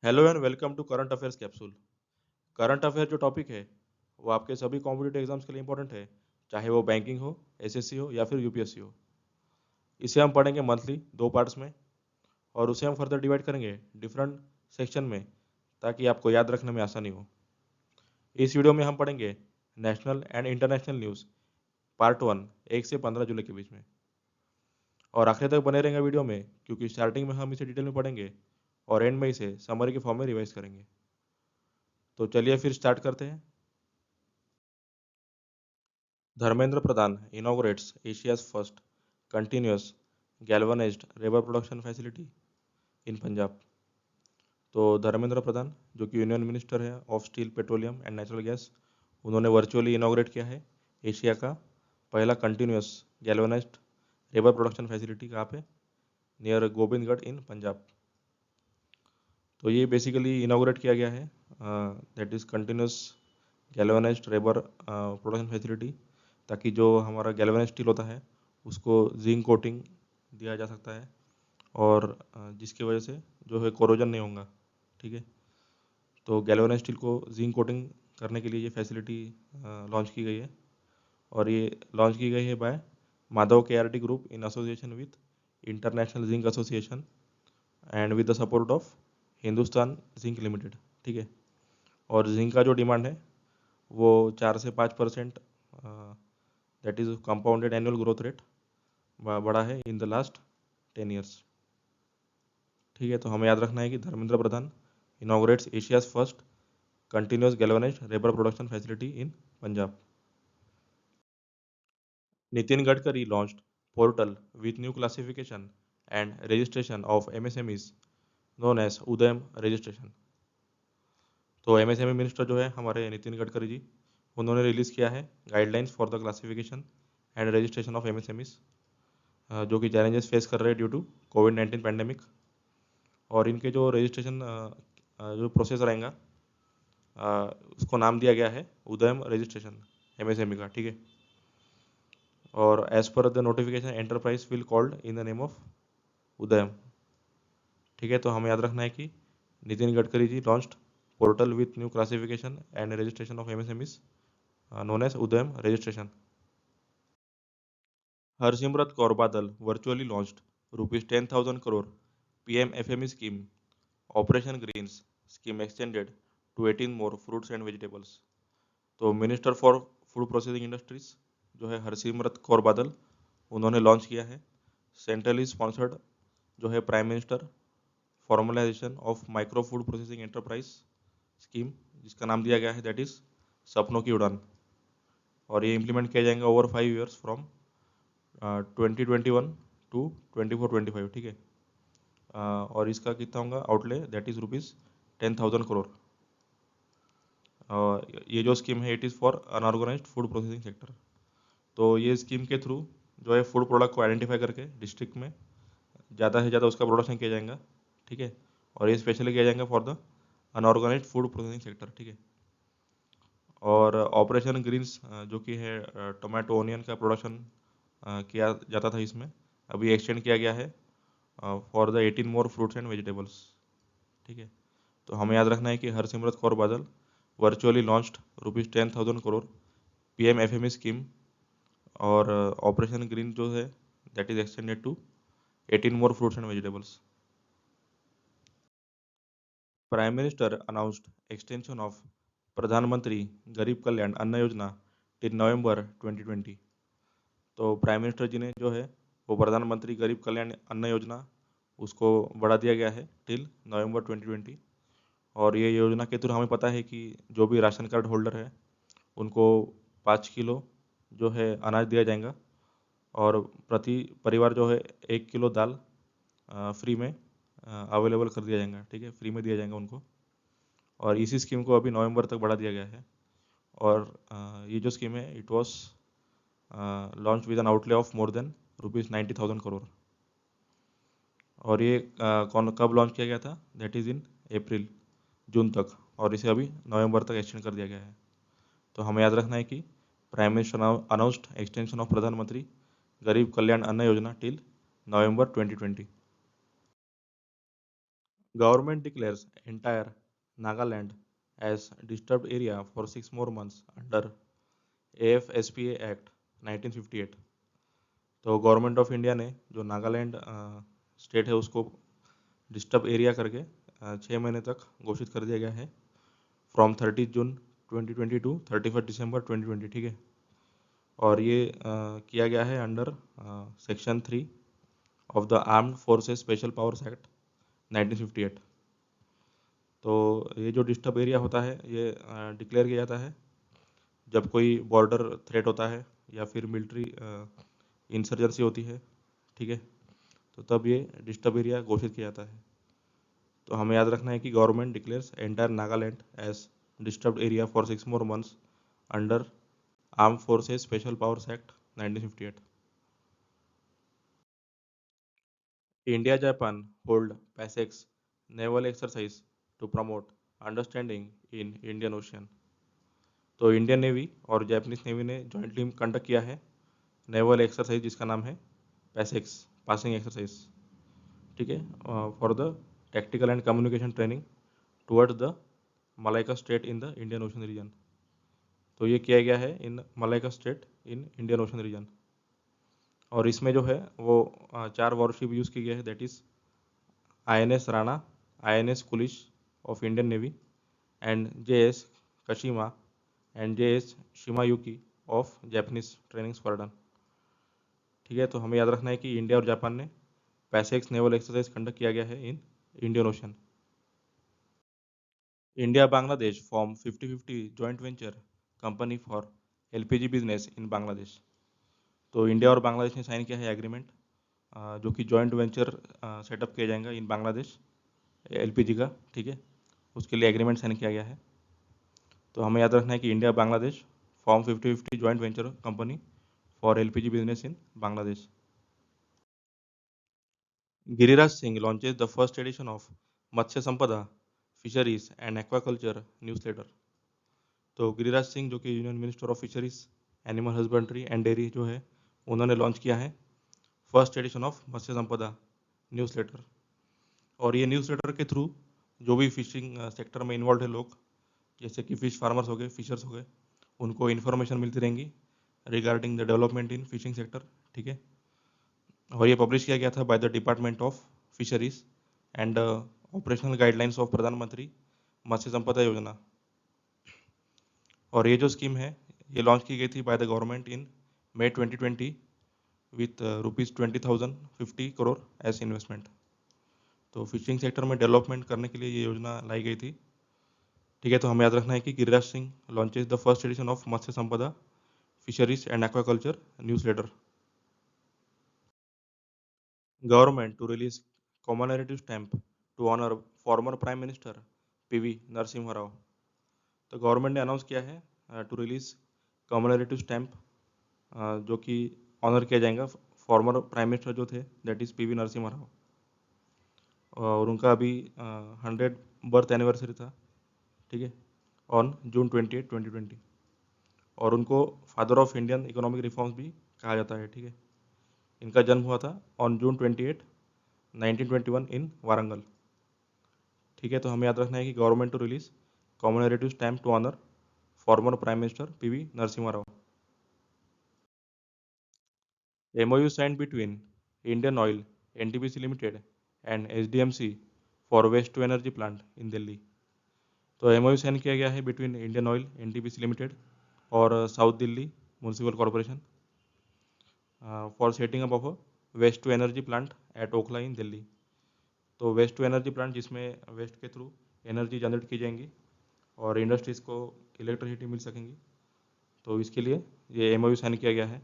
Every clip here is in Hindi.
Hello and welcome to current affairs capsule. Current affair जो टॉपिक है वो आपके सभी कॉम्पिटिटिव एग्जाम्स के लिए इंपॉर्टेंट है, चाहे वो बैंकिंग हो, एसएससी हो या फिर यूपीएससी हो। इसे हम पढ़ेंगे मंथली 2 पार्ट्स में, और उसे हम फर्दर डिवाइड करेंगे डिफरेंट सेक्शन में, ताकि आपको याद रखने में आसानी हो। इस वीडियो में हम पढ़ेंगे national and international news part 1 1 से 15 जुलाई के बीच में, और आखिर तक बने रहेंगे वीडियो में, क्योंकि स्टार्टिंग में हम इसे डिटेल में पढ़ेंगे और एंड में इसे समरी के फॉर्म में रिवाइज करेंगे। तो चलिए फिर स्टार्ट करते हैं। Dharmendra Pradhan inaugurates Asia's first continuous galvanized rubber production facility in Punjab. तो धर्मेंद्र प्रधान, जो कि यूनियन मिनिस्टर है of steel, petroleum and natural gas, उन्होंने वर्चुअली इनाग्रेट किया है एशिया का पहला continuous galvanised rebar production facility. कहाँ पे? Near Govindgarh in Punjab. तो ये बेसिकली इनाग्रेट किया गया है, that is continuous galvanised rebar production facility, ताकि जो हमारा गैल्वेनाइज्ड स्टील होता है उसको जिंक कोटिंग दिया जा सकता है, और जिसकी वजह से जो है कोरोजन नहीं होगा। ठीक है, तो गैल्वेनाइज्ड स्टील को जिंक कोटिंग करने के लिए ये फैसिलिटी लॉन्च की गई है, और ये लॉन्च की गई है by Madhav KRT group in association with international zinc association and with the support of Hindustan zinc limited. ठीक है, और जिंक का जो डिमांड है वो 4 से 5% that is compounded annual growth rate बढ़ा है इन द लास्ट 10 years। ठीक है, तो हमें याद रखना है कि Dharmendra Pradhan inaugurates Asia's first continuous galvanised rebar production facility in Punjab. Nitin Gadkari launched portal with new classification and registration of MSMEs known as Udyam registration. तो एमएसएमई मिनिस्टर जो है हमारे नितिन गडकरी जी, उन्होंने रिलीज़ किया है guidelines for the classification and registration of MSMEs, जो कि चैलेंजेस फेस कर रहे हैं ड्यू टू कोविड-19 पैंडेमिक। और इनके जो रजिस्ट्रेशन जो प्रोसेस रहेगा, उसको नाम दिया गया है उदयम रजिस्ट्रेशन एमएसएमई का। ठीक है, और as per the notification enterprise will called in the name of Udyam. ठीक है, तो हमें याद रखना है कि Nitin Gadkari ji launched portal with new classification and registration of MSMEs known as Udyam registration. Harsimrat Kaur Badal virtually launched ₹10,000 crore PM FME scheme operation greens scheme extended to 18 more fruits and vegetables. तो minister for food processing industries जो है हरसिमरत कौर बादल, उन्होंने लॉन्च किया है सेंट्रली स्पॉन्सर्ड जो है prime minister formalisation of micro food processing enterprise scheme, जिसका नाम दिया गया है दैट इज़ सपनों की उड़ान। और ये इम्प्लीमेंट किया जाएगा ओवर 5 years फ्रॉम 2021 टू 24-25। ठीक है, और इसका कितना होगा आउटले, दैट इज़ ₹10,000 crore। ये जो स्कीम है it is for unorganised food processing sector. तो ये स्कीम के थ्रू जो है फूड प्रोडक्ट को आइडेंटिफाई करके डिस्ट्रिक्ट में ज़्यादा से ज़्यादा उसका प्रोडक्शन किया जाएगा। ठीक है, और ये स्पेशली किया जाएगा for the unorganised food processing sector. ठीक है, और ऑपरेशन ग्रीन्स जो कि है टोमेटो ओनियन का प्रोडक्शन किया जाता था, इसमें अभी एक्सटेंड किया गया है for the 18 more fruits and vegetables. ठीक है, तो हमें याद रखना है कि Harsimrat Kaur Badal virtually launched ₹10,000 crore PM FME scheme, और ऑपरेशन ग्रीन जो है that is extended to 18 more fruits and vegetables. Prime minister announced extension of प्रधानमंत्री गरीब कल्याण अन्न योजना टिल नवंबर 2020। तो प्राइम मिनिस्टर जी ने जो है वो प्रधानमंत्री गरीब कल्याण अन्न योजना उसको बढ़ा दिया गया है टिल नवंबर 2020। और ये योजना के थ्रू हमें पता है कि जो भी राशन कार्ड होल्डर है उनको 5 किलो जो है अनाज दिया जाएगा, और प्रति परिवार जो है 1 किलो दाल फ्री में अवेलेबल कर दिया जाएगा। ठीक है, फ्री में दिया जाएगा उनको, और इसी स्कीम को अभी नवंबर तक बढ़ा दिया गया है। और ये जो स्कीम है it was launch with N outlay of more than ₹90,000 crore। और ये कौन कब लॉन्च किया गया था, दैट इज़ इन जून तक, और इसे अभी नवंबर तक एक्सटेंड कर दिया गया है। तो हमें याद रखना है कि prime minister announced extension of प्रधानमंत्री Garib Kalyan Anna Yojana till November 2020। Government declares entire Nagaland as disturbed area for 6 more months under AFSPA Act 1958। तो गवर्नमेंट ऑफ इंडिया ने जो नागालैंड स्टेट है उसको डिस्टर्ब एरिया करके 6 महीने तक घोषित कर दिया गया है फ्रॉम 30 जून 2020 टू 31 दिसंबर 2020, ठीक है। और ये किया गया है under section 3 of the armed forces special powers act 1958। तो ये जो डिस्टर्ब एरिया होता है ये डिक्लेयर किया जाता है जब कोई बॉर्डर थ्रेट होता है या फिर मिलिट्री इंसर्जेंसी होती है, ठीक है। तो तब ये डिस्टर्ब एरिया घोषित किया जाता है। तो हमें याद रखना है कि government declares entire Nagaland as disturbed area for 6 more months under arm forces special powers act 1958। India Japan hold PASSEX naval exercise to promote understanding in Indian ocean. तो इंडियन नेवी और जापानीज नेवी ने जॉइंटली कंडक्ट किया है नेवल एक्सरसाइज जिसका नाम है पैसेक्स पासिंग एक्सरसाइज, ठीक है, for the tactical and communication training towards the Malacca strait in the Indian Ocean region. तो ये किया गया है in Malacca strait in Indian Ocean region. और इसमें जो है वो 4 वॉरशिप यूज़ की गई है, that is INS Rana, INS Kulish of Indian Navy and JS Kashima and JS Shimayuki of Japanese training squadron, ठीक है। तो हमें याद रखना है कि इंडिया और जापान ने पैसेक्स नेवल एक्सरसाइज कंडक्ट किया गया है इन Indian ocean. India Bangladesh form 50-50 joint venture company for LPG business in Bangladesh. तो इंडिया और बांग्लादेश ने साइन किया है एग्रीमेंट जो कि जॉइंट वेंचर सेटअप किया जाएगा इन बांग्लादेश LPG का, ठीक है। उसके लिए एग्रीमेंट साइन किया गया है। तो हमें याद रखना है कि India Bangladesh form 50-50 joint venture company for LPG business in Bangladesh. Giriraj Singh launches the first edition of Matsya Sampada fisheries and aquaculture newsletter. तो गिरिराज सिंह जो कि union minister of fisheries animal husbandry and dairy जो है उन्होंने लॉन्च किया है फर्स्ट एडिशन ऑफ मत्स्य संपदा न्यूज़लेटर। और ये न्यूज़लेटर के थ्रू जो भी फिशिंग सेक्टर में इन्वॉल्व है लोग, जैसे कि फिश फार्मर्स हो गए, फिशर्स हो गए, उनको इन्फॉर्मेशन मिलती रहेंगी regarding the development in fishing sector, ठीक है। और ये पब्लिश किया गया था by the department of fisheries and operational guidelines of प्रधानमंत्री मत्स्य संपदा योजना। और ये जो स्कीम है ये लॉन्च की गई थी by the government in May 2020 with ₹20,050 as investment. तो फिशिंग सेक्टर में डेवलपमेंट करने के लिए ये योजना लाई गई थी, ठीक है। तो हमें याद रखना है कि Giriraj Singh launches the first edition of Matsya Sampada fisheries and aquaculture newsletter. Government to release commemorative stamp to honor former Prime Minister PV Narasimha Rao. तो गवर्नमेंट ने अनाउंस किया है टू रिलीज कॉमनरेटिव स्टैम्प जो कि ऑनर किया जाएगा फॉर्मर प्राइम मिनिस्टर जो थे that is PV Narasimha Rao. और उनका अभी 100 बर्थ एनिवर्सरी था, ठीक है, ऑन June 28, 2020। और उनको father of Indian economic reforms भी कहा जाता है, ठीक है। इनका जन्म हुआ था ऑन June 28, 1921 इन वारंगल, ठीक है। तो हमें याद रखना है कि government to release commemorative stamp to honour former prime minister PV Narasimha Rao. MOU signed between Indian Oil NTPC Limited and SDMC for waste to energy plant in Delhi। तो MOU साइन किया गया है between Indian oil NTPC limited और South Delhi municipal corporation for setting up of waste to energy plant at Okhla in Delhi. तो वेस्ट टू एनर्जी प्लांट जिसमें वेस्ट के थ्रू एनर्जी जनरेट की जाएंगी और इंडस्ट्रीज़ को इलेक्ट्रिसिटी मिल सकेंगी, तो इसके लिए ये MOU साइन किया गया है।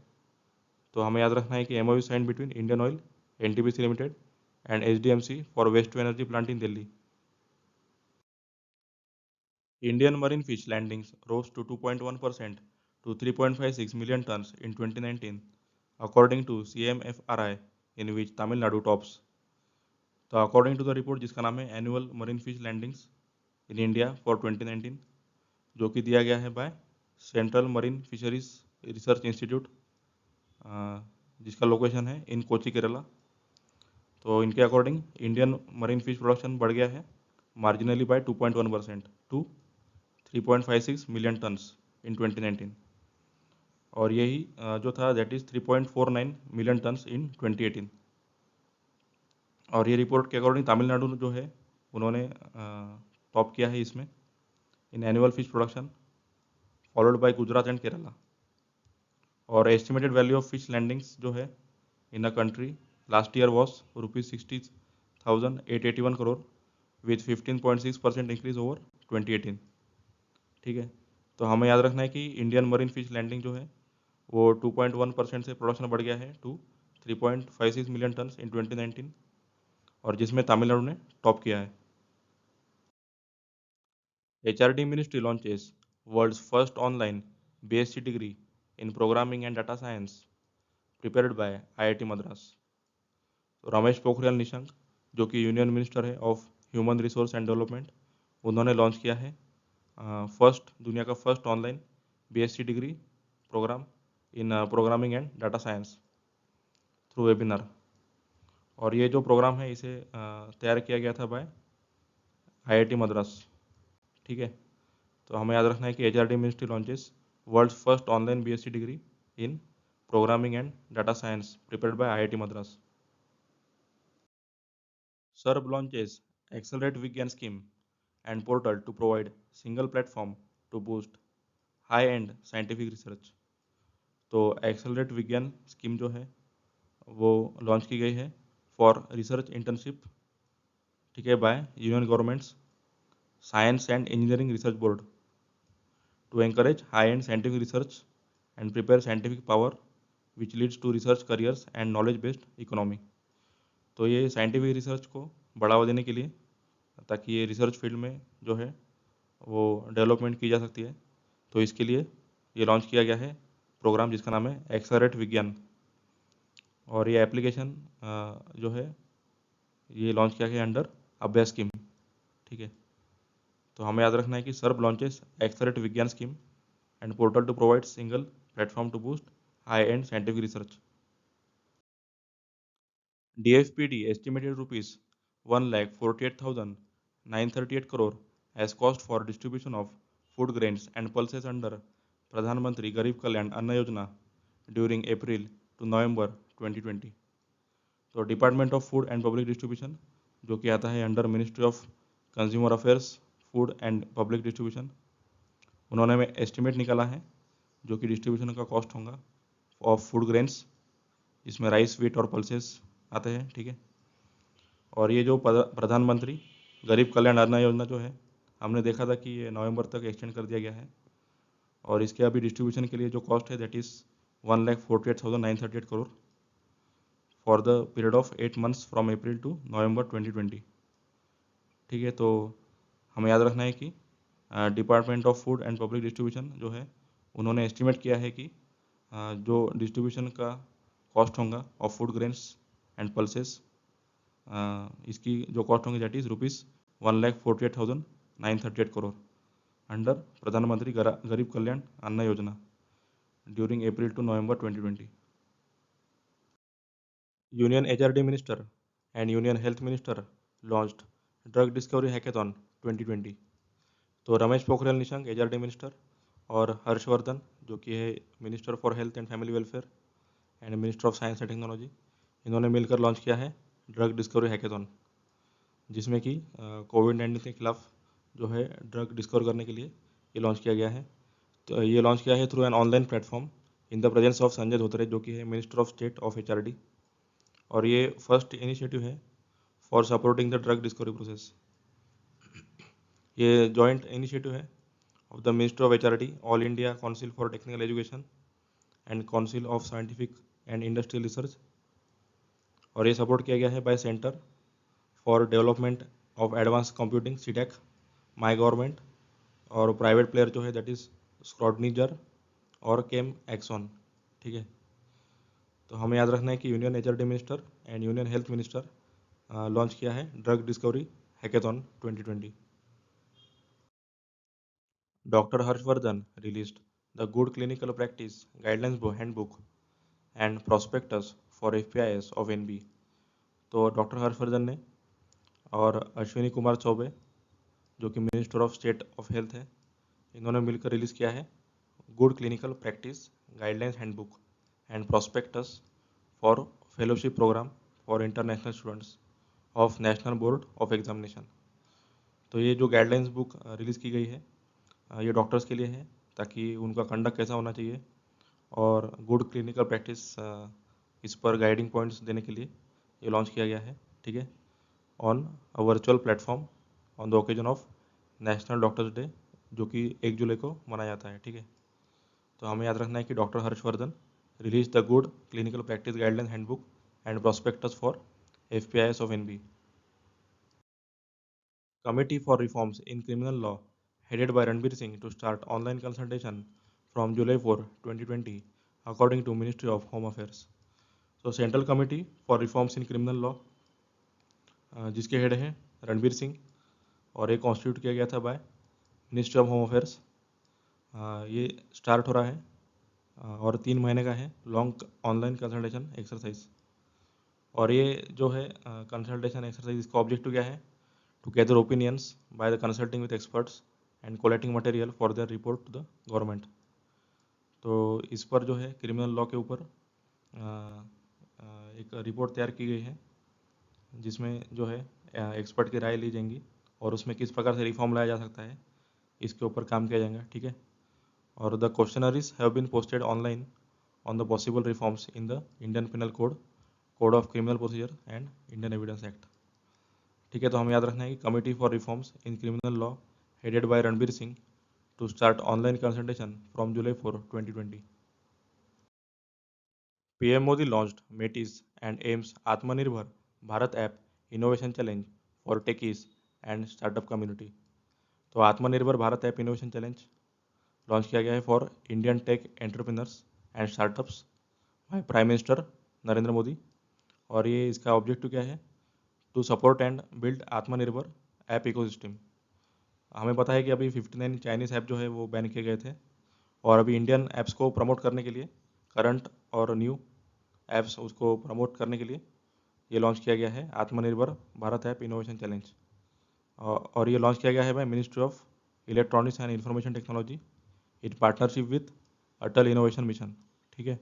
तो हमें याद रखना है कि MOU sign between Indian oil NTPC limited and SDMC for waste to energy plant in Delhi. Indian marine fish landings rose to 2.1% to 3.56 million tons in 2019, according to CMFRI, in which Tamil Nadu tops। तो अकॉर्डिंग टू द रिपोर्ट जिसका नाम है annual marine fish landings in India for 2019, जो कि दिया गया है by Central Marine Fisheries Research Institute जिसका लोकेशन है इन कोची केरला। तो इनके according Indian marine fish production बढ़ गया है marginally by 2.1% to 3.56 million tons in 2019, और यही जो था that is 3.49 million tons in 2018। और ये रिपोर्ट के अकॉर्डिंग तमिलनाडु जो है उन्होंने टॉप किया है इसमें in annual fish production, followed by Gujarat and Kerala. और estimated value of fish landings जो है in a country last year was ₹60,881 crore with 15.6% increase over 2018। ठीक है, तो हमें याद रखना है कि इंडियन मरीन फिश लैंडिंग जो है वो 2.1% से प्रोडक्शन बढ़ गया है टू 3.56 मिलियन टन्स इन 2019, और जिसमें तमिलनाडु ने टॉप किया है। HRD Ministry launches world's first online BSc degree in programming and data science prepared by IIT Madras। तो रमेश पोखरियाल निशंक जो कि यूनियन मिनिस्टर है of human resource and development, उन्होंने लॉन्च किया है दुनिया का first online BSc degree programme in programming and data science through webinar. और ये जो प्रोग्राम है इसे तैयार किया गया था बाय IIT मद्रास। ठीक है, तो हमें याद रखना है कि HRD ministry launches world first online BSc degree in programming and data science prepared by IIT Madras. SERB launches Accelerate Vigyan scheme and portal to provide single platform to boost high-end scientific research। तो Accelerate विज्ञान स्कीम जो है वो लॉन्च की गई है फॉर रिसर्च इंटर्नशिप, ठीक है, by union government's science and engineering research board to encourage high-end scientific research and prepare scientific power which leads to research careers and knowledge based economy। तो ये साइंटिफिक रिसर्च को बढ़ावा देने के लिए, ताकि ये रिसर्च फील्ड में जो है वो डेवलपमेंट की जा सकती है, तो इसके लिए ये लॉन्च किया गया है प्रोग्राम जिसका नाम है एक्सेलरेट विज्ञान। और ये एप्लीकेशन जो है ये लॉन्च किया गया अंडर अभ्यास स्कीम। ठीक है, तो हमें याद रखना है कि SERB launches accelerate Vigyan scheme and portal to provide single platform to boost high end scientific research. DFPD estimated rupees 1,48,938 crore as cost for distribution of food grains and pulses under Pradhan Mantri Garib Kalyan Anna Yojana during April to November 2020। तो department of food and public distribution जो कि आता है under ministry of consumer affairs, food and public distribution, उन्होंने में एस्टिमेट निकाला है जो कि डिस्ट्रीब्यूशन का कॉस्ट होगा ऑफ फूड ग्रेन्स, इसमें राइस, व्हीट और पल्सेस आते हैं। ठीक है, और ये जो प्रधानमंत्री गरीब कल्याण अन्न योजना जो है हमने देखा था कि ये नवंबर तक एक्सटेंड कर दिया गया है, और इसके अभी डिस्ट्रीब्यूशन के लिए जो कॉस्ट है that is 1,48,938 crore for the period of 8 months from April to November 2020। ठीक है, तो हमें याद रखना है कि department of food and public distribution जो है उन्होंने एस्टिमेट किया है कि जो डिस्ट्रीब्यूशन का कॉस्ट होगा of food grains and pulses, इसकी जो कॉस्ट होंगी दैट इज़ ₹1,48,938 करोड़ अंडर प्रधानमंत्री Garib Kalyan Anna Yojana during April to November 2020। Union HRD minister and union health minister launched drug discovery hackathon 2020। तो रमेश पोखरियाल निशंक HRD मिनिस्टर और हर्षवर्धन जो कि है minister for health and family welfare and minister of science and technology, इन्होंने मिलकर लॉन्च किया है ड्रग डिस्कवरी हैकेथॉन, जिसमें कि कोविड-19 के खिलाफ जो है ड्रग डिस्कवर करने के लिए ये लॉन्च किया गया है। तो ये लॉन्च किया है through an online platform in the presence of Sanjay Dhotre जो कि है minister of state of HRD, और ये फर्स्ट इनिशिएटिव है for supporting the drug discovery process. ये जॉइंट इनिशिएटिव है of the minister of HRD, all India council for technical education and council of scientific and industrial research, और ये सपोर्ट किया गया है by centre for development of advance computing CDAC, my government, और प्राइवेट प्लेयर जो है दैट इज़ स्क्रॉटनीजर और केम एक्सॉन। ठीक है, तो हमें याद रखना है कि union HRD minister and union health minister launch किया है drug discovery hackathon 2020। Doctor Harshvardhan released the good clinical practice guidelines handbook and prospectus for FPIS of NB। तो डॉक्टर हर्षवर्धन ने और अश्विनी कुमार चौबे जो कि minister of state of health है, इन्होंने मिलकर रिलीज़ किया है good clinical practice guidelines handbook and prospectus for fellowship programme for international students of national board of examination. तो ये जो गाइडलाइंस बुक रिलीज़ की गई है, ये डॉक्टर्स के लिए है ताकि उनका कंडक्ट कैसा होना चाहिए और गुड क्लिनिकल प्रैक्टिस इस पर गाइडिंग पॉइंट्स देने के लिए ये लॉन्च किया गया है, ठीक है, on a virtual platform on the occasion of national doctors day, जो कि 1 जुलाई को मनाया जाता है, ठीक है। तो हमें याद रखना है कि doctor Harshvardhan release the good clinical practice guideline handbook and prospectus for FPIS of NB। Committee for Reforms in Criminal Law headed by Ranbir Singh to start online consultation from July 4, 2020 according to Ministry of Home Affairs। So Central Committee for Reforms in Criminal Law जिसके हेड हैं रणबीर सिंह और ये कॉन्स्टिट्यूट किया गया था bye ministry of home affairs. ये स्टार्ट हो रहा है और 3 महीने का है लॉन्ग ऑनलाइन कंसल्टेशन एक्सरसाइज। और ये जो है कंसल्टेशन एक्सरसाइज, इसका ऑब्जेक्टिव क्या है? To gather opinions by the consulting with experts and collecting material for their report to the government. तो इस पर जो है क्रिमिनल लॉ के ऊपर एक रिपोर्ट तैयार की गई है जिसमें जो है एक्सपर्ट की राय ली जाएंगी और उसमें किस प्रकार से रिफॉर्म लाया जा सकता है इसके ऊपर काम किया जाएगा, ठीक है। और the questionnaires have been posted online on the possible reforms in the Indian penal code, code of criminal procedure and Indian evidence act, ठीक है। तो हमें याद रखना है कि committee for reforms in criminal law headed by Ranbir Singh to start online consultation from July 4, 2020। PM Modi launched METIS and AIMS Atmanirbhar Bharat App Innovation Challenge for Techies and Startup Community। तो आत्मनिर्भर Bharat app innovation challenge launch किया गया है for Indian tech entrepreneurs and startups by prime minister Narendra Modi. और ये इसका ऑब्जेक्टिव क्या है? टू सपोर्ट एंड बिल्ड आत्मनिर्भर ऐप इकोसिस्टम। हमें पता है कि अभी 59 चाइनीज़ ऐप जो है वो बैन किए गए थे और अभी इंडियन ऐप्स को प्रमोट करने के लिए, करंट और न्यू ऐप्स उसको प्रमोट करने के लिए ये लॉन्च किया गया है आत्मनिर्भर भारत ऐप इनोवेशन चैलेंज। और ये लॉन्च किया गया है by ministry of electronics and information technology in partnership with Atal innovation mission, ठीक है।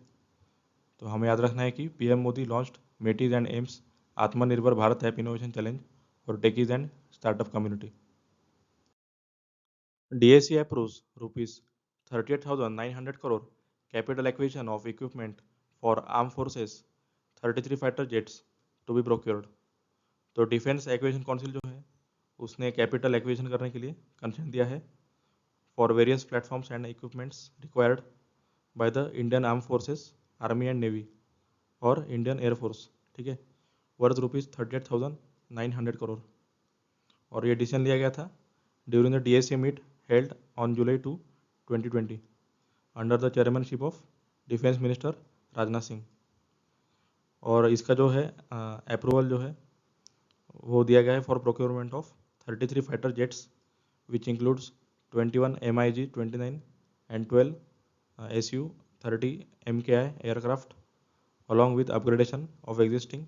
तो हमें याद रखना है कि PM Modi launched MeitY and AIM's Atmanirbhar Bharat app innovation challenge for techies and startup community. DAC approves rupees 38,900 crore capital acquisition of equipment for armed forces 33 fighter jets to be procured. तो डिफेंस एक्विजिशन काउंसिल जो है उसने कैपिटल एक्विजिशन करने के लिए कंसेंट दिया है for various platforms and equipments required by the Indian arm forces, army and navy और इंडियन एयरफोर्स, ठीक है, वर्थ ₹38,900 करोड़। और ये डिसीजन लिया गया था during the DAC meet held on July 2, 2020 under the chairmanship of defence minister Rajnath Singh. और इसका जो है अप्रूवल जो है वो दिया गया है for procurement of 33 fighter jets which includes 21 MiG-29 and 12 Su-30 MKI aircraft along with upgradation of existing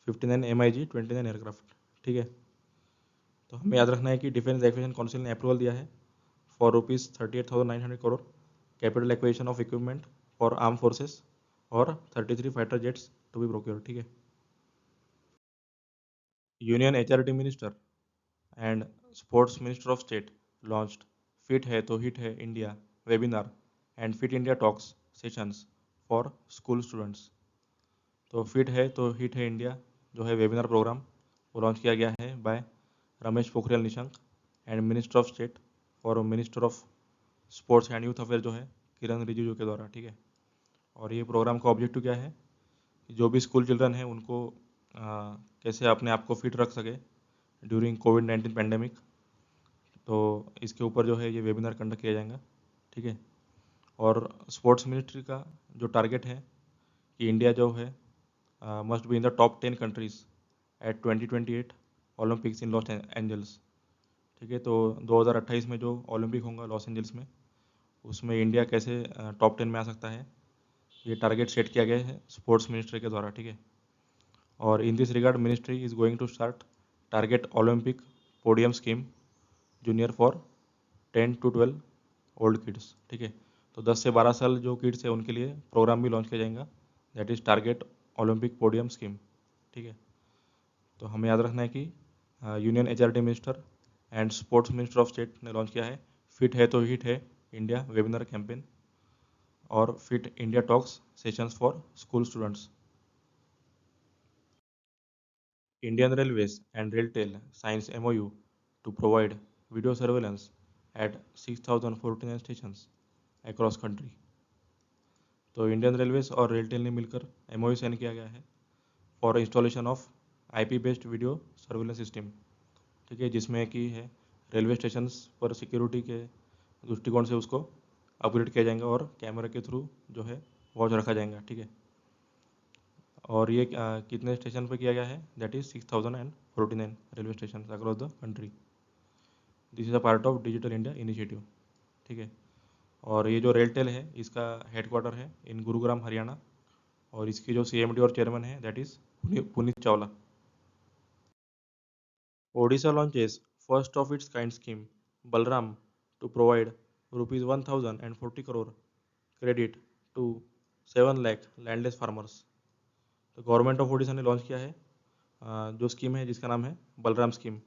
59 MiG-29 aircraft, ठीक है। तो हमें याद रखना है कि डिफेंस एक्विजिशन काउंसिल ने अप्रूवल दिया है for ₹38,900 crore capital acquisition of equipment for arm forces और 33 fighter jets to be procure, ठीक है। Union HRD minister and sports minister of state launched fit है तो हिट है India webinar and fit India talks sessions for school students. तो फिट है तो हिट है इंडिया जो है वेबिनार प्रोग्राम वो लॉन्च किया गया है by Ramesh Pokhriyal Nishank and minister of state और minister of sports and youth affair जो है किरण रिजिजू के द्वारा, ठीक है। और ये प्रोग्राम का ऑब्जेक्टिव क्या है? जो भी स्कूल चिल्ड्रन हैं उनको कैसे अपने आप को फिट रख सके ड्यूरिंग COVID-19 पैंडेमिक। तो इसके ऊपर जो है ये वेबिनार कंडक्ट किया जाएगा, ठीक है। और स्पोर्ट्स मिनिस्ट्री का जो टारगेट है कि इंडिया जो है must be in the top 10 countries at 2028 Olympics in Los Angeles, ठीक है। तो 2028 में जो ओलंपिक होगा लॉस एंजल्स में, उसमें इंडिया कैसे टॉप 10 में आ सकता है, ये टारगेट सेट किया गया है स्पोर्ट्स मिनिस्ट्री के द्वारा, ठीक है। और in this regard ministry is going to start target Olympic podium scheme junior for 10 to 12 old kids, ठीक है। तो 10 से 12 साल जो किड्स है उनके लिए प्रोग्राम भी लॉन्च किया जाएगा, that is target Olympic podium scheme, ठीक है। तो हमें याद रखना है कि union HRD minister and sports minister of state ने लॉन्च किया है फिट है तो हिट है इंडिया वेबिनार कैंपेन और fit India talks sessions for school students. Indian Railways and Railtel signs MOU to provide video surveillance at 6,049 stations across country। तो इंडियन रेलवेज और रेलटेल ने मिलकर MOU साइन किया गया है for installation of IP based video surveillance system, ठीक है, जिसमें कि है रेलवे स्टेशंस पर सिक्योरिटी के दृष्टिकोण से उसको अपग्रेड किया जाएगा और कैमरे के थ्रू जो है वॉच रखा जाएगा, ठीक है। और ये कितने स्टेशन पर किया गया है, that is 6,049 railway station across the country. This is a part of digital India initiative, ठीक है। और ये जो रेलटेल है इसका हेडक्वार्टर है इन गुरुग्राम हरियाणा और इसकी जो CMD और चेयरमैन है that is Puneet Chawla. Odisha launches first of its kind scheme Balram to provide ₹1,040 crore credit to 7 lakh landless farmers. तो गवर्नमेंट ऑफ ओडिशा ने लॉन्च किया है जो स्कीम है जिसका नाम है बलराम स्कीम,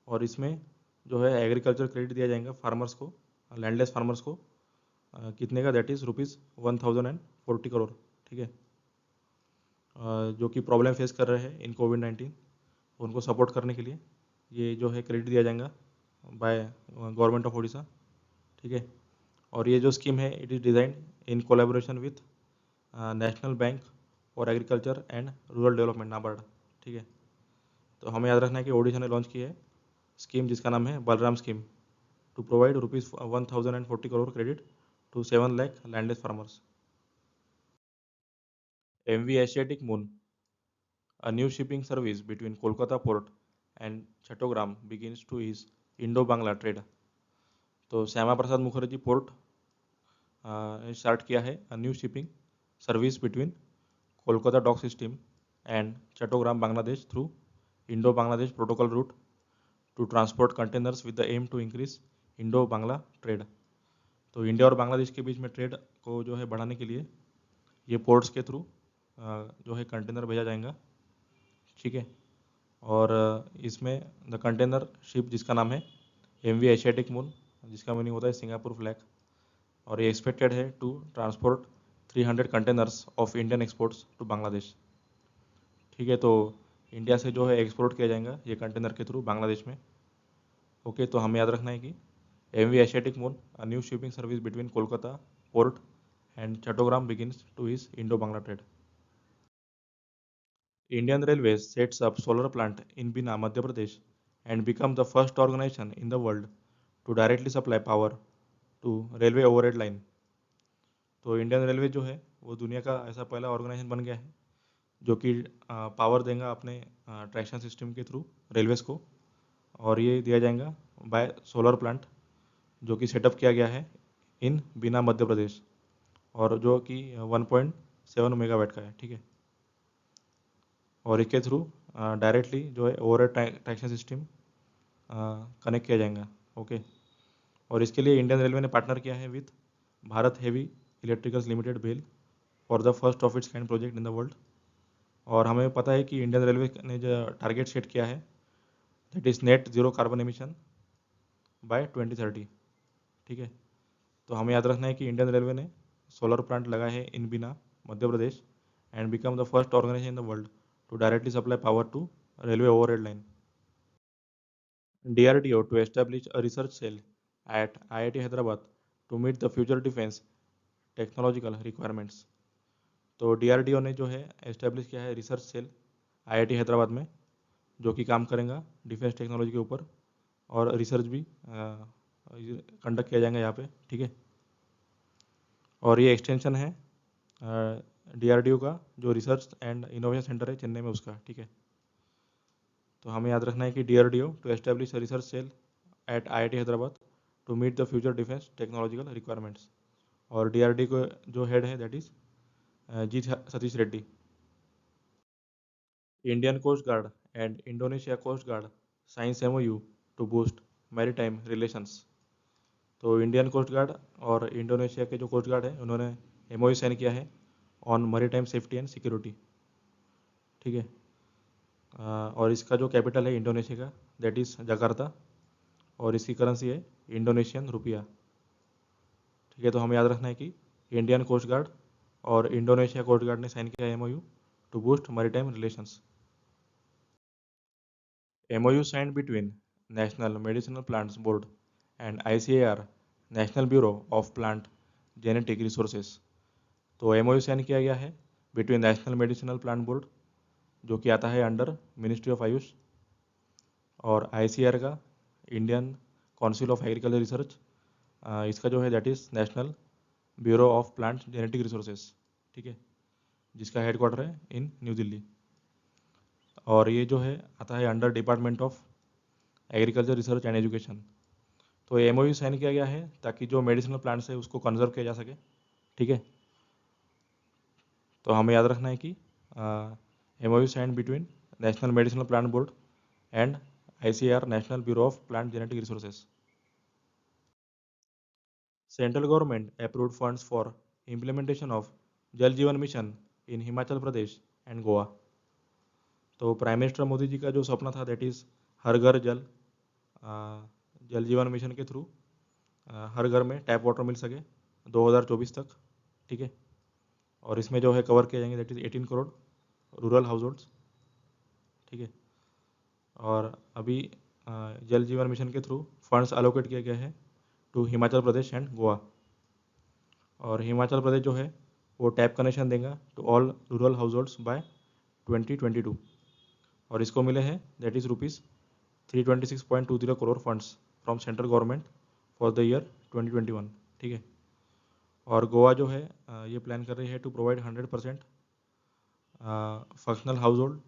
और इसमें जो है एग्रीकल्चर क्रेडिट दिया जाएगा फार्मर्स को, लैंडलेस फार्मर्स को, कितने का, दैट इज़ ₹1,040 करोड़, ठीक है। जो कि प्रॉब्लम फेस कर रहे हैं इन कोविड-19 उनको सपोर्ट करने के लिए ये जो है क्रेडिट दिया जाएगा बाय गवर्नमेंट ऑफ ओडिशा, ठीक है। और ये जो स्कीम है it is designed in collaboration with national bank for agriculture and rural development NABARD, ठीक है। तो हमें याद रखना है कि ओडिशा ने लॉन्च की है स्कीम जिसका नाम है Balram scheme to provide ₹1,040 crore credit to 7 lakh landless farmers. MV Asiatic Moon, a new shipping service between Kolkata port and Chattogram begins to ease Indo-Bangla trade। तो श्यामा प्रसाद मुखर्जी पोर्ट ने स्टार्ट किया है a new shipping service between Kolkata dock system and Chattogram Bangladesh through Indo Bangladesh protocol route to transport containers with the aim to increase Indo Bangla trade. तो इंडिया और बांग्लादेश के बीच में ट्रेड को जो है बढ़ाने के लिए ये पोर्ट्स के थ्रू जो है कंटेनर भेजा जाएगा, ठीक है। और इसमें द कंटेनर शिप जिसका नाम है MV एशियाटिक मून, जिसका मीनिंग होता है सिंगापुर फ्लैग, और ये एक्सपेक्टेड है to transport 300 containers of Indian exports to Bangladesh, ठीक है। तो इंडिया से जो है एक्सपोर्ट किया जाएगा ये कंटेनर के थ्रू बांग्लादेश में, ओके। तो हमें याद रखना है कि MV Asiatic moon a new shipping service between Kolkata port and Chattogram begins two is Indo Bangla trade. Indian Railways sets up solar plant in Bina, Madhya Pradesh, and becomes the first organization in the world to directly supply power to railway overhead line। तो इंडियन रेलवे जो है वो दुनिया का ऐसा पहला ऑर्गेनाइजेशन बन गया है जो कि पावर देगा अपने ट्रैक्शन सिस्टम के थ्रू रेलवेज को, और ये दिया जाएगा बाय सोलर प्लांट जो कि सेटअप किया गया है इन बीना मध्य प्रदेश, और जो कि 1.7 मेगावाट का है, ठीक है। और इसके थ्रू डायरेक्टली जो है ओवर ट्रैक्शन सिस्टम कनेक्ट किया जाएगा, ओके। और इसके लिए इंडियन रेलवे ने पार्टनर किया है with Bharat Heavy Electricals Limited BHEL for the first of its kind project in the world. और हमें पता है कि इंडियन रेलवे ने जो टारगेट सेट किया है that is net zero carbon emission by 2030, ठीक है। तो हमें याद रखना है कि इंडियन रेलवे ने सोलर प्लांट लगाए है in Bina Madhya Pradesh and become the first organisation in the world to directly supply power to railway overhead line। DRDO to establish a research cell at IIT Hyderabad to meet the future defense technological requirements। तो DRDO ने जो है एस्टेब्लिश किया है रिसर्च सेल IIT हैदराबाद में जो कि काम करेगा डिफेंस टेक्नोलॉजी के ऊपर, और रिसर्च भी कंडक्ट किया जाएगा यहाँ पे, ठीक है। और ये एक्सटेंशन है DRDO का जो रिसर्च एंड इनोवेशन सेंटर है चेन्नई में उसका, ठीक है। तो हमें याद रखना है कि DRDO to establish a research cell at IIT Hyderabad to meet the future defence technological requirements. और DRDO को जो हेड है that is G Satish Reddy. Indian Coast Guard and Indonesia Coast Guard signs MOU to boost maritime relations. तो इंडियन कोस्ट गार्ड और इंडोनेशिया के जो कोस्ट गार्ड है उन्होंने MOU साइन किया है on maritime safety and security. ठीक है। और इसका जो कैपिटल है इंडोनेशिया का दैट इज़ जकार्ता और इसकी करेंसी है इंडोनेशियन रुपया। ठीक है। तो हमें याद रखना है कि इंडियन कोस्ट गार्ड और इंडोनेशिया कोस्ट गार्ड ने साइन किया MOU to boost maritime relations. MOU signed between National Medicinal Plants Board and ICAR National Bureau of Plant Genetic Resources। तो MOU साइन किया गया है between national medicinal plant board जो कि आता है अंडर मिनिस्ट्री ऑफ आयुष और ICAR का Indian council of agriculture research, इसका जो है that is national bureau of plant genetic resources. ठीक है। जिसका हेडक्वार्टर है इन न्यू दिल्ली और ये जो है आता है under department of agriculture research and education. तो MOU साइन किया गया है ताकि जो मेडिसिनल प्लांट्स है उसको कंजर्व किया जा सके। ठीक है। तो हमें याद रखना है कि MOU sign between national medicinal plant board and ICAR national bureau of plant genetic resources. Central government approved funds for implementation of Jal Jeevan mission in Himachal Pradesh and Goa. तो प्राइम मिनिस्टर मोदी जी का जो सपना था दैट इज़ हर घर जल, जल जीवन मिशन के थ्रू हर घर में टैप वाटर मिल सके 2024 तक। ठीक है। और इसमें जो है कवर किए जाएंगे that is 18 crore rural house holds. ठीक है। और अभी जल जीवन मिशन के थ्रू फंड्स अलोकेट किया गया है टू हिमाचल प्रदेश एंड गोवा। और हिमाचल प्रदेश जो है वो टैप कनेक्शन देगा to all rural households by 2022 और इसको मिले हैं that is ₹326.20 crore funds from central government for the year 2021। ठीक है। और गोवा जो है ये प्लान कर रही है to provide 100% functional household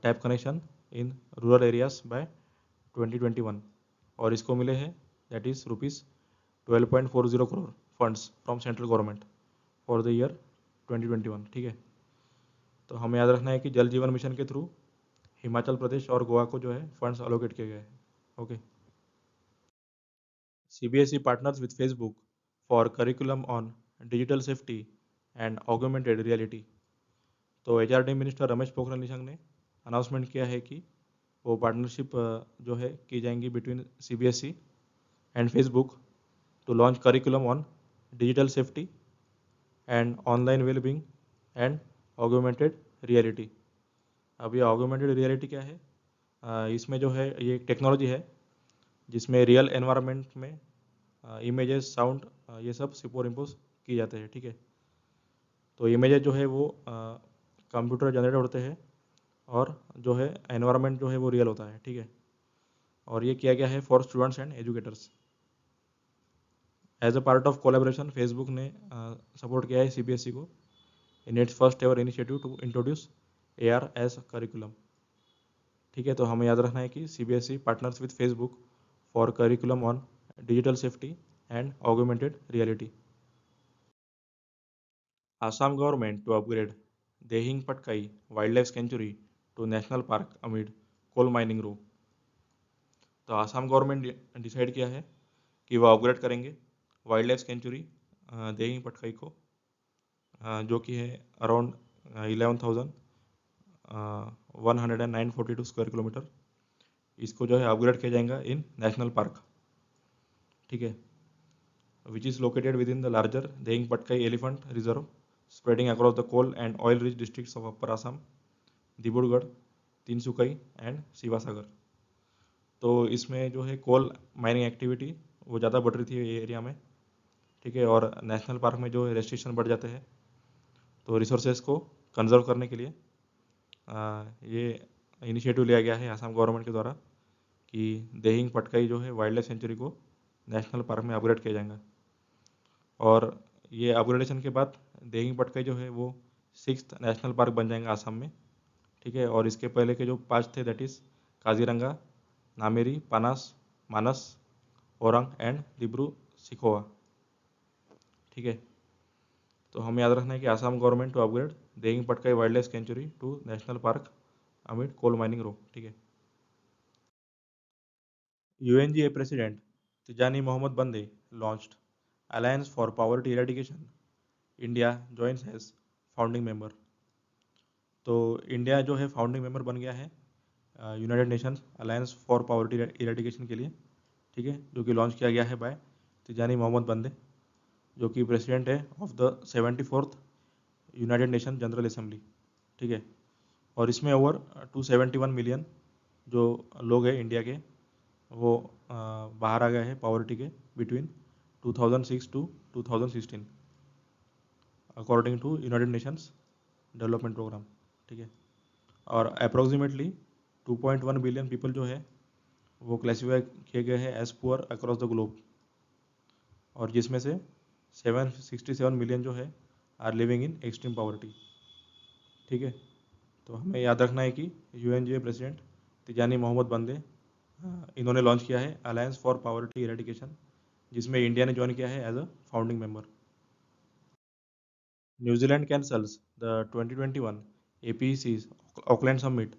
tap connection in rural areas by 2021 और इसको मिले हैं that is ₹12.40 crore funds from central government for the year 2021। ठीक है। तो हमें याद रखना है कि जल जीवन मिशन के थ्रू हिमाचल प्रदेश और गोवा को जो है फंड्स अलोकेट किए गए हैं। Okay. CBSE partners with Facebook for curriculum on digital safety and augmented reality। तो HRD मिनिस्टर रमेश पोखरियाल निशंक ने अनाउंसमेंट किया है कि वो पार्टनरशिप जो है की जाएंगी between CBSE and Facebook to launch curriculum on digital safety and online wellbeing and augmented reality. अब ये ऑगमेंटेड रियलिटी क्या है? इसमें जो है ये एक टेक्नोलॉजी है जिसमें रियल एनवायरनमेंट में इमेजेस साउंड ये सब सुपर इम्पोज किए जाते हैं। ठीक है। तो इमेजेस जो है वो कंप्यूटर जनरेट होते हैं और जो है एनवायरनमेंट जो है वो रियल होता है। ठीक है। और ये किया गया है for students and educators. As a part of collaboration Facebook ने सपोर्ट किया है CBSE को in its first ever initiative to introduce AR as curriculum. ठीक है। तो हमें याद रखना है कि CBSE partners with Facebook for curriculum on digital safety and augmented reality. Assam government to upgrade Dehing Patkai Wildlife Sanctuary to National Park amid coal mining row। तो आसाम गवर्नमेंट डिसाइड किया है कि वो अपग्रेड करेंगे wild life sanctuary Dehing Patkai को जो कि है अराउंड 11,109.42 स्क्वायर किलोमीटर। इसको जो है अपग्रेड किया जाएगा इन नेशनल पार्क। ठीक है। Which is located with in the larger Dehing Patkai elephant reserve spreading across the coal and oil rich districts of Upper Assam, Dibrugarh, Tinsukia and Sivasagar. तो इसमें जो है कोल माइनिंग एक्टिविटी वो ज़्यादा बढ़ रही थी ये एरिया में। ठीक है। और नेशनल पार्क में जो रेस्ट्रिक्शन बढ़ जाते हैं तो रिसोर्सेज को कंजर्व करने के लिए ये इनिशिएटिव लिया गया है आसाम गवर्नमेंट के द्वारा कि देहिंग पटकाई जो है वाइल्ड लाइफ सेंचुरी को नेशनल पार्क में अपग्रेड किया जाएगा। और ये अपग्रेडेशन के बाद देहिंग पटकाई जो है वो 6th नेशनल पार्क बन जाएगा आसाम में। ठीक है। और इसके पहले के जो 5 थे दैट इज़ काजीरंगा, नामेरी, पानास, मानस, ओरंग एंड डिब्रू सिखोवा। ठीक है। तो हमें याद रखना है कि Assam government to upgrade Dehing Patkai wildlife sanctuary to national park amid coal mining row, ठीक है। UNGA President Tijani Mohammad Bande launched Alliance for Poverty Eradication. India joins as founding member. तो इंडिया जो है फाउंडिंग मेंबर बन गया है United Nations alliance for poverty eradication के लिए, ठीक है, जो कि लॉन्च किया गया है बाय तिजानी मोहम्मद बंदे, जो कि प्रेसिडेंट है of the 74th United nation general assembly, ठीक है। और इसमें ओवर 271 मिलियन जो लोग हैं इंडिया के, वो बाहर आ गए हैं पॉवर्टी के between 2006 to 2016 according to United Nations Development Programme, ठीक है। और अप्रोक्सीमेटली 2.1 बिलियन पीपल जो है वो क्लासीफाई किए गए हैं as poor across the globe, और जिसमें से 767 मिलियन जो है are living in extreme poverty, ठीक है। तो हमें याद रखना है कि UNGA प्रेसिडेंट तिजानी मोहम्मद बंदे इन्होंने लॉन्च किया है अलायंस फॉर पॉवर्टी इरेडिकेशन, जिसमें इंडिया ने ज्वाइन किया है as a founding member. New Zealand cancels the 2021 APEC's Auckland summit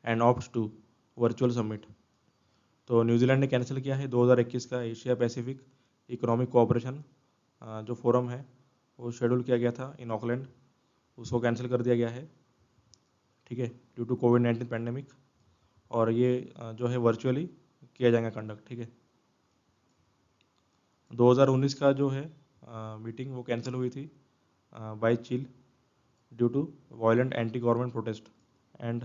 and opts to virtual summit. तो न्यूजीलैंड ने कैंसिल किया है 2021 का एशिया पैसिफिक इकोनॉमिक कोऑपरेशन जो फोरम है वो शेड्यूल किया गया था इन ऑकलैंड, उसको कैंसिल कर दिया गया है, ठीक है, ड्यू टू कोविड-19 पैंडेमिक। और ये जो है वर्चुअली किया जाएगा कंडक्ट, ठीक है। 2019 का जो है मीटिंग वो कैंसिल हुई थी by Chile due to violent anti government protest and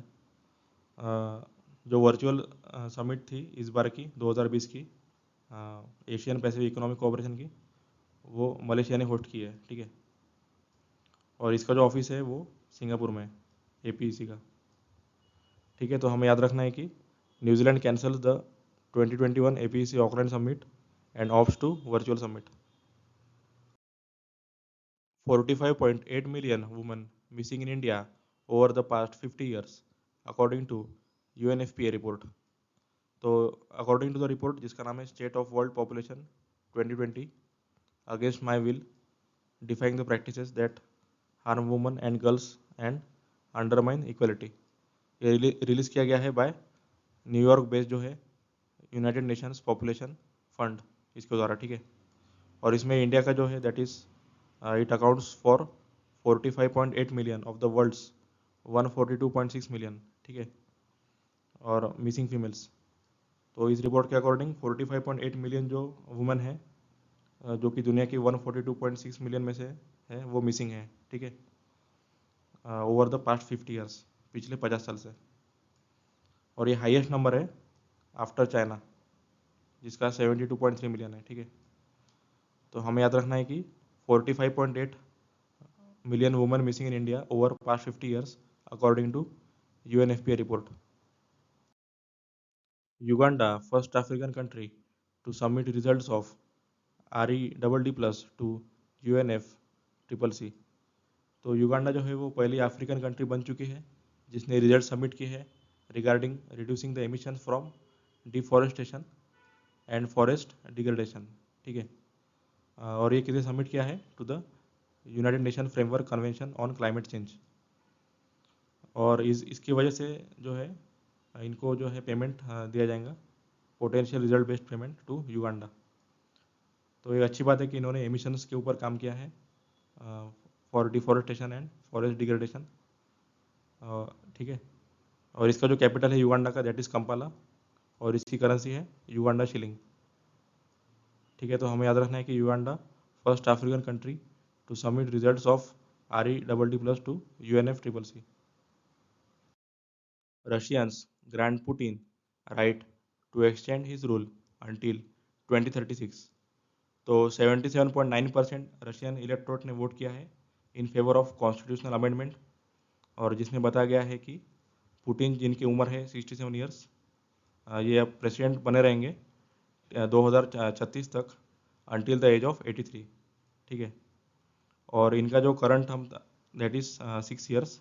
जो वर्चुअल समिट थी इस बार की 2020 की एशियन पैसिफिक इकोनॉमिक कोऑपरेशन की, वो मलेशिया ने होस्ट की है, ठीक है। और इसका जो ऑफिस है वो सिंगापुर में है APEC का, ठीक है। तो हमें याद रखना है कि New Zealand cancels the 2021 APEC Auckland summit and opts to virtual summit. 45.8 million women missing in India over the past 50 years, according to UNFPA report। तो अकॉर्डिंग टू द रिपोर्ट जिसका नाम है state of world population 2020 against my will defying the practices that harm woman and girls and undermine equality, ये रिलीज़ किया गया है बाय न्यूयॉर्क बेस्ड जो है यूनाइटेड नेशंस पॉपुलेशन फंड इसके द्वारा, ठीक है। और इसमें इंडिया का जो है that is it accounts for 45.8 million of the world's 142.6 million, ठीक है, और मिसिंग फीमेल्स। तो इस रिपोर्ट के अकॉर्डिंग 45.8 मिलियन जो वुमेन है जो कि दुनिया की 142.6 मिलियन में से है वो मिसिंग है, ठीक है, ओवर द पास्ट 50 ईयर्स, पिछले 50 साल से। और ये हाईएस्ट नंबर है आफ्टर चाइना जिसका 72.3 मिलियन है, ठीक है। तो हमें याद रखना है कि 45.8 million women missing in India over past 50 years according to UNFPA report. Uganda, first African country to submit results of REDD+ to UNFCCC। तो युगांडा जो है वो पहली अफ्रीकन कंट्री बन चुकी है जिसने रिजल्ट सबमिट किए हैं regarding reducing the emission from deforestation and forest degradation, ठीक है। और ये किसे सबमिट किया है to the United Nation Framework Convention on Climate Change. और इसकी वजह से जो है इनको जो है पेमेंट दिया जाएगा potential result based payment to Uganda. तो ये अच्छी बात है कि इन्होंने एमिशंस के ऊपर काम किया है for deforestation and forest degradation, ठीक है। और इसका जो कैपिटल है युगांडा का दैट इज़ कंपाला, और इसकी करेंसी है युगांडा शिलिंग, ठीक है। तो हमें याद रखना है कि Uganda first African country to submit results of REDD+ to UNFCCC। Russians grant Putin right to extend his rule until 2036। तो 77.9% रशियन इलेक्टोरेट ने वोट किया है in favour of constitutional amendment, और जिसमें बताया गया है कि पुतिन जिनकी उम्र है 67 ईयर्स ये अब प्रेसिडेंट बने रहेंगे 2036 तक अंटिल द एज ऑफ 83, ठीक है। और इनका जो करंट हम दैट इज़ 6 ईयर्स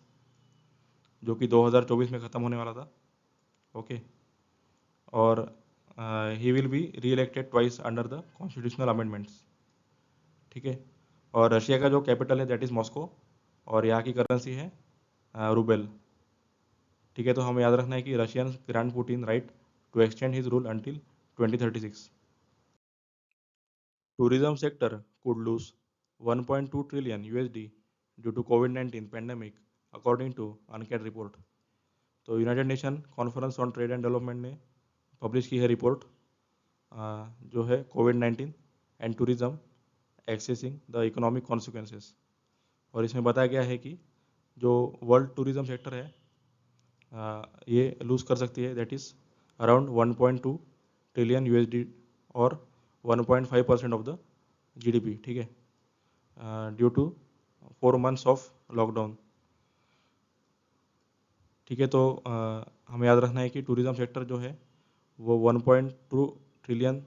जो कि 2024 में ख़त्म होने वाला था, ओके। और ही विल बी री elected twice under the constitutional amendments, ठीक है। और रशिया का जो कैपिटल है दैट इज़ मॉस्को, और यहाँ की करेंसी है रूबेल। ठीक है, तो हमें याद रखना है कि Russian grant Putin right to extend his rule until 2036। Tourism sector could lose 1.2 trillion USD due to COVID-19 pandemic, according to UNCTAD report। तो United Nation conference on trade and development ने पब्लिश की है रिपोर्ट जो है कोविड-19 and tourism assessing the economic consequences. और इसमें बताया गया है कि जो वर्ल्ड टूरिज्म सेक्टर है ये लूज कर सकती है, that is around 1.2 trillion USD और 1.5% ऑफ द GDP। ठीक है, due to 4 months of lockdown. ठीक है, तो हमें याद रखना है कि टूरिज्म सेक्टर जो है वो 1.2 ट्रिलियन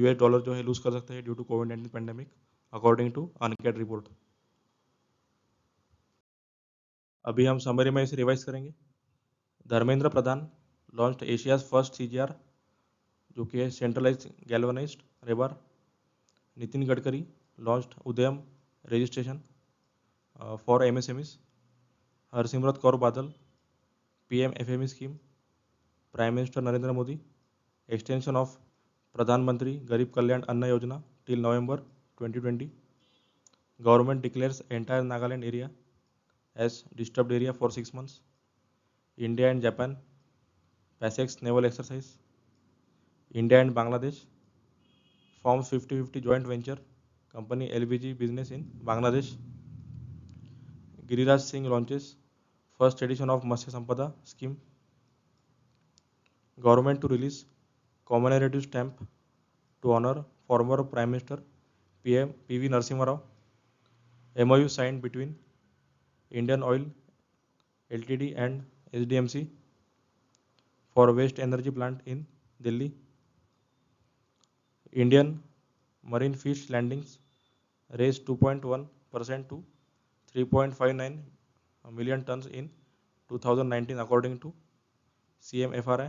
$US जो है लूज कर सकते हैं ड्यू टू कोविड-19 pandemic, according to UNCTAD report. अभी हम समरी में इसे रिवाइज करेंगे। Dharmendra Pradhan launched Asia's first CGR जो कि है centralised galvanised rebar. Nitin Gadkari launched Udyam registration for MSMEs। Harsimrat Kaur Badal PM FME scheme. Prime minister Narendra Modi extension of प्रधानमंत्री Garib Kalyan Anna Yojana till November 2020। Government declares entire Nagaland area as disturbed area for 6 months। India and Japan PASSEX naval exercise. India and Bangladesh forms 50-50 joint venture company LPG business in Bangladesh. Giriraj Singh launches first edition of Matsya Sampada scheme. Government to release commemorative stamp to honor former Prime Minister PM PV Narasimha Rao। MOU signed between Indian Oil Ltd and SDMC for waste energy plant in Delhi। Indian marine fish landings raised 2.1% to 3.59 million tons in 2019 according to CMFRI,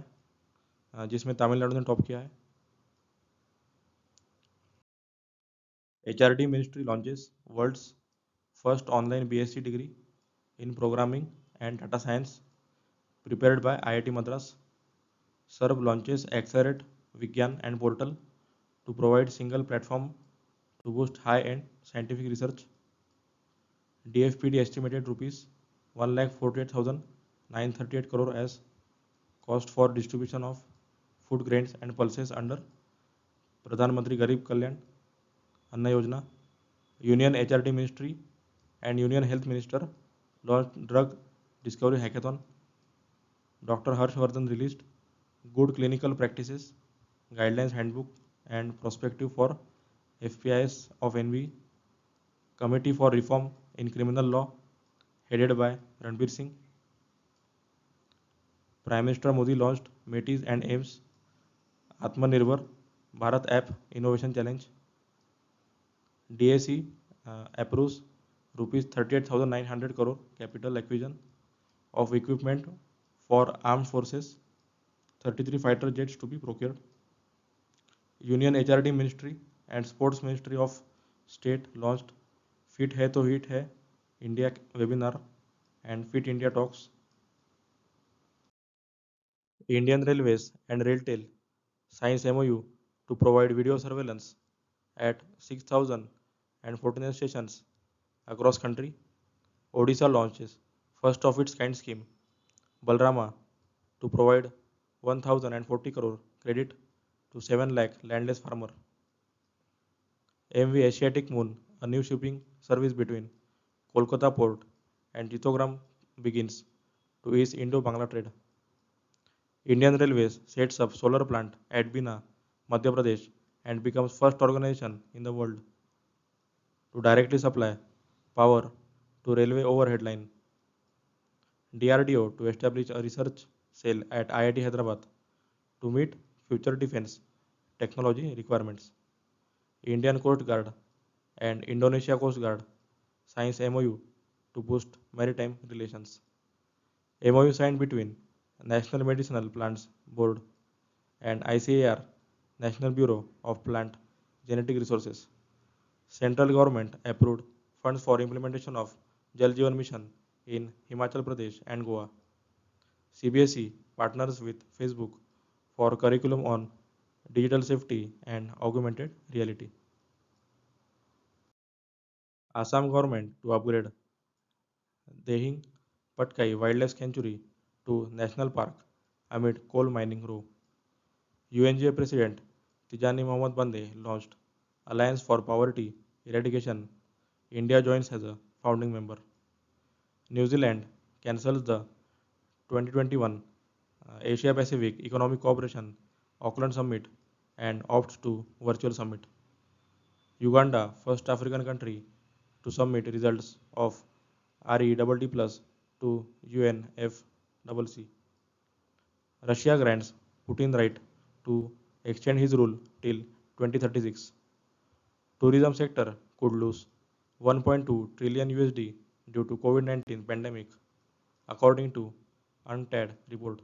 जिसमें तमिलनाडु ने टॉप किया है। HRD Ministry launches world's first online BSc degree in programming and data science prepared by IIT Madras। SERB launches Accelerate Vigyan and portal to provide single platform to boost high-end scientific research। DFPD estimated rupees 1,48,938 crore as cost for distribution of food grains and pulses under Pradhan Mantri Garib Kalyan Anna Yojana। Union HRD Ministry and Union Health Minister launched Drug Discovery Hackathon। Dr. Harshvardhan released Good Clinical Practices Guidelines Handbook and Prospective for FPIs of NV Committee for Reform in Criminal Law headed by Ranbir Singh। Prime Minister Modi launched Metis and AIMS Atmanirbhar Bharat App Innovation Challenge। DAC approves rupees 38,900 crore capital acquisition of equipment for armed forces, 33 fighter jets to be procured। Union HRD Ministry and Sports Ministry of State launched Fit है तो हिट है India webinar and Fit India talks। Indian Railways and Railtel signs MOU to provide video surveillance at 6,014 stations across country। Odisha launches first of its kind scheme Balrama to provide 1,040 crore credit to 7 lakh landless farmer। MV Asiatic Moon, a new shipping service between Kolkata port and Jitogram begins to ease Indo-Bangla trade। Indian Railways sets up solar plant at Bina, Madhya Pradesh and becomes first organization in the world to directly supply power to railway overhead line। DRDO to establish a research cell at IIT Hyderabad to meet future defense technology requirements। Indian Coast Guard and Indonesia Coast Guard signs MOU to boost maritime relations। MOU signed between National Medicinal Plants Board and ICAR, National Bureau of Plant Genetic Resources। Central government approved funds for implementation of Jal Jeevan Mission in Himachal Pradesh and Goa. CBSE partners with Facebook for curriculum on digital safety and augmented reality. Assam government to upgrade Dehing Patkai Wildlife Sanctuary to National Park amid coal mining row. UNGA President Tijani Mohammad Bande launched Alliance for Poverty Eradication. India joins as a founding member. New Zealand cancels the 2021 Asia Pacific Economic Cooperation Auckland Summit and opts to virtual summit. Uganda, first African country to submit results of REDD plus to UNFCCC. Russia grants Putin right to extend his rule till 2036. Tourism sector could lose 1.2 trillion USD due to COVID-19 pandemic, according to UNTAD report.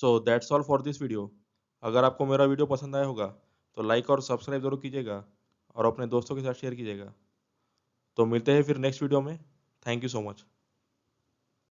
So that's all for this video. अगर आपको मेरा वीडियो पसंद आया होगा तो लाइक और सब्सक्राइब जरूर कीजिएगा और अपने दोस्तों के साथ शेयर कीजिएगा। तो मिलते हैं फिर नेक्स्ट वीडियो में। Thank you so much.